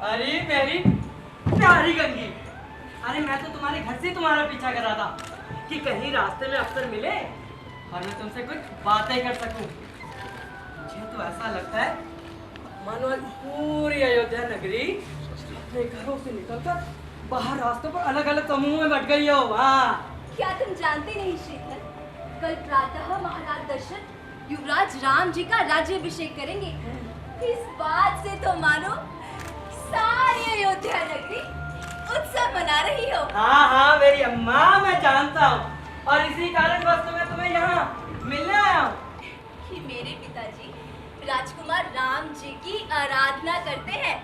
अरे मेरी प्यारी गंगी, अरे मैं तो तुम्हारे घर से तुम्हारा पीछा कर रहा था कि कहीं रास्ते में अफसर मिले और मैं तुमसे कुछ बातें कर सकूं। मुझे तो ऐसा लगता है मानो आज पूरी अयोध्या नगरी अपने घरों से निकलकर बाहर रास्तों पर अलग अलग समूहों में बट गई हो। हाँ, क्या तुम जानते नहीं श्रीधर, कल प्रातः महाराज दशरथ युवराज राम जी का राज्याभिषेक करेंगे। इस बात से तो मानो सारी अयोध्या नगरी उत्सव मना रही हो। हाँ हाँ मेरी अम्मा, मैं जानता हूँ और इसी कारण बस तो मैं तुम्हें यहाँ मिलने आया हूँ कि मेरे पिताजी राजकुमार राम जी की आराधना करते हैं।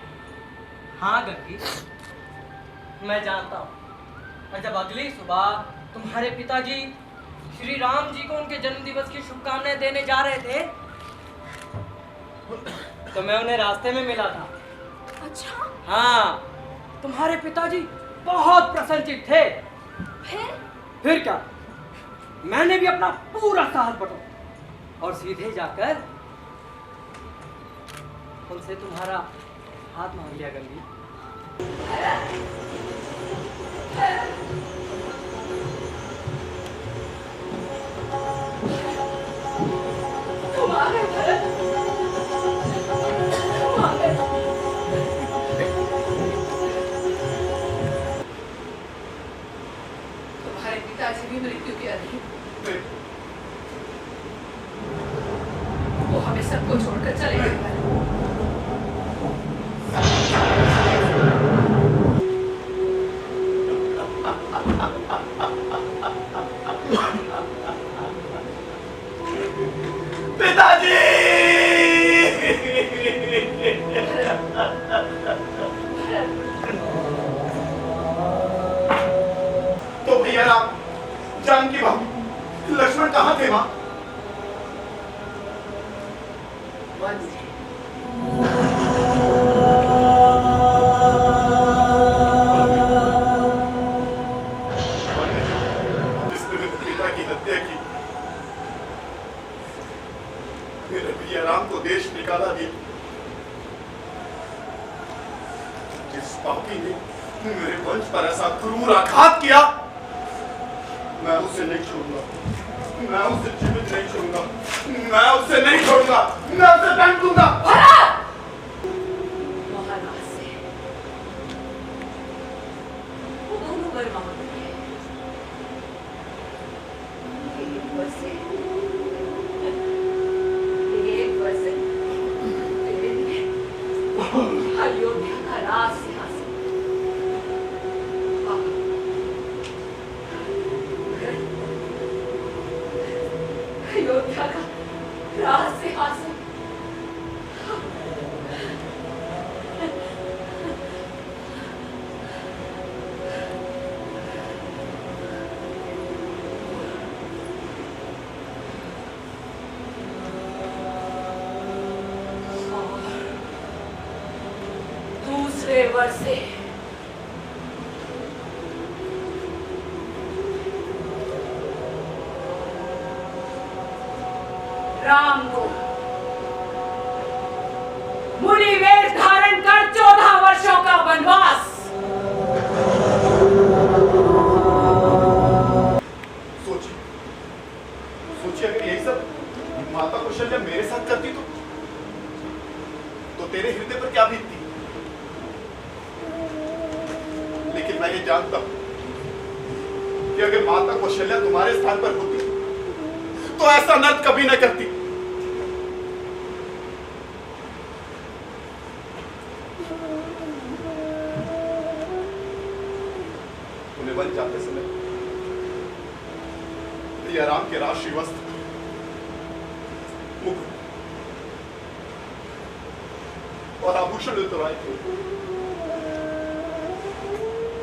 हाँ गंगी, मैं जानता हूँ। और जब अगली सुबह तुम्हारे पिताजी श्री राम जी को उनके जन्म दिवस की शुभकामनाएं देने जा रहे थे तो मैं उन्हें रास्ते में मिला था। अच्छा? हाँ, तुम्हारे पिताजी बहुत प्रसन्नचित्त थे। फिर क्या, मैंने भी अपना पूरा साहस बटोरा और सीधे जाकर उनसे तुम्हारा हाथ मांग लिया गंगी। तुम्हारे पिताजी भी मृत्यु के अधीन, वो हमें सबको छोड़कर चले गए। पिताजी! तो भैया राम, जानकी भाभी, लक्ष्मण कहाँ थे माँ? जिसने मेरे पिता की हत्या की, मेरे भैया राम को देश निकाला भी, जिस पापी ने मेरे वंश पर ऐसा क्रूर आघात किया, मैं उसे नहीं छोड़ूंगा, मैं उसे जीवित नहीं छोड़ूंगा, मैं उसे नहीं छोड़ूंगा, मैं उसे दंड दूंगा। महाराज से वो दोनों वर मांगते हैं। एक वचन तेरे लिए अयोध्या का राज सिंहासन। अयोध्या का राज सिंहासन। दूसरे वर से राम को मुनि वेश धारण कर 14 वर्षों का वनवास। सोचिए, सोचिए अगर यही सब माता कौशल्या मेरे साथ करती तो तेरे हृदय पर क्या बीतती। लेकिन मैं ये जानता हूं कि अगर माता कौशल्या तुम्हारे स्थान पर होती तो ऐसा नर्क कभी न करती। उन्हें वन जाते समय भैया राम के राष्ट्रीय वस्त्र, मुकुट और आभूषण उतराए थे।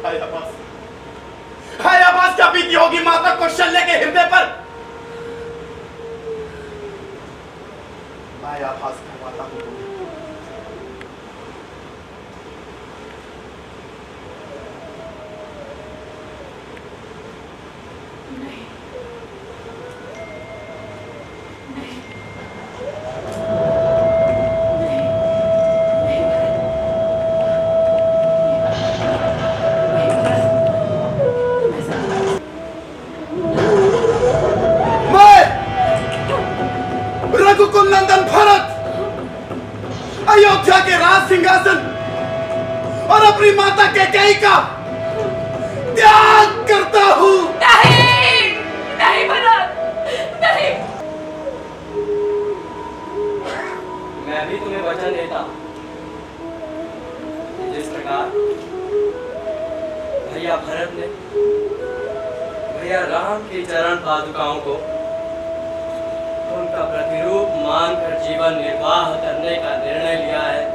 हाय आवाज क्या बीती होगी माता कौशल्या के हृदय पर। मैं आभास करवाता हूं तुम्हें, नहीं, नहीं, नहीं, नहीं, रघुकुल नंदन भरत अयोध्या के राज सिंहासन और अपनी माता कैकेयी का त्याग करता हूँ। नहीं नहीं भरत, नहीं। मैं भी तुम्हें वचन देता हूं कि जिस प्रकार भैया भरत ने भैया राम की चरण पादुकाओं को उनका प्रतिरूप मानकर जीवन निर्वाह करने का निर्णय लिया है,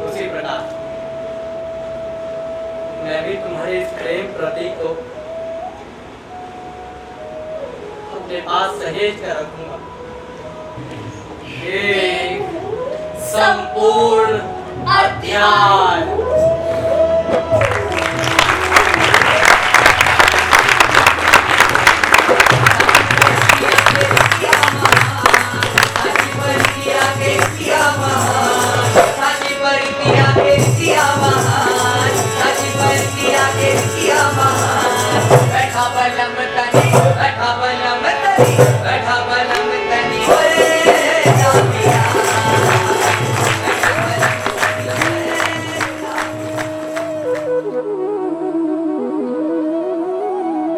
उसी प्रकार मैं भी तुम्हारे इस प्रेम प्रतीक को अपने पास सहेज कर रखूंगा। एक संपूर्ण अध्याय।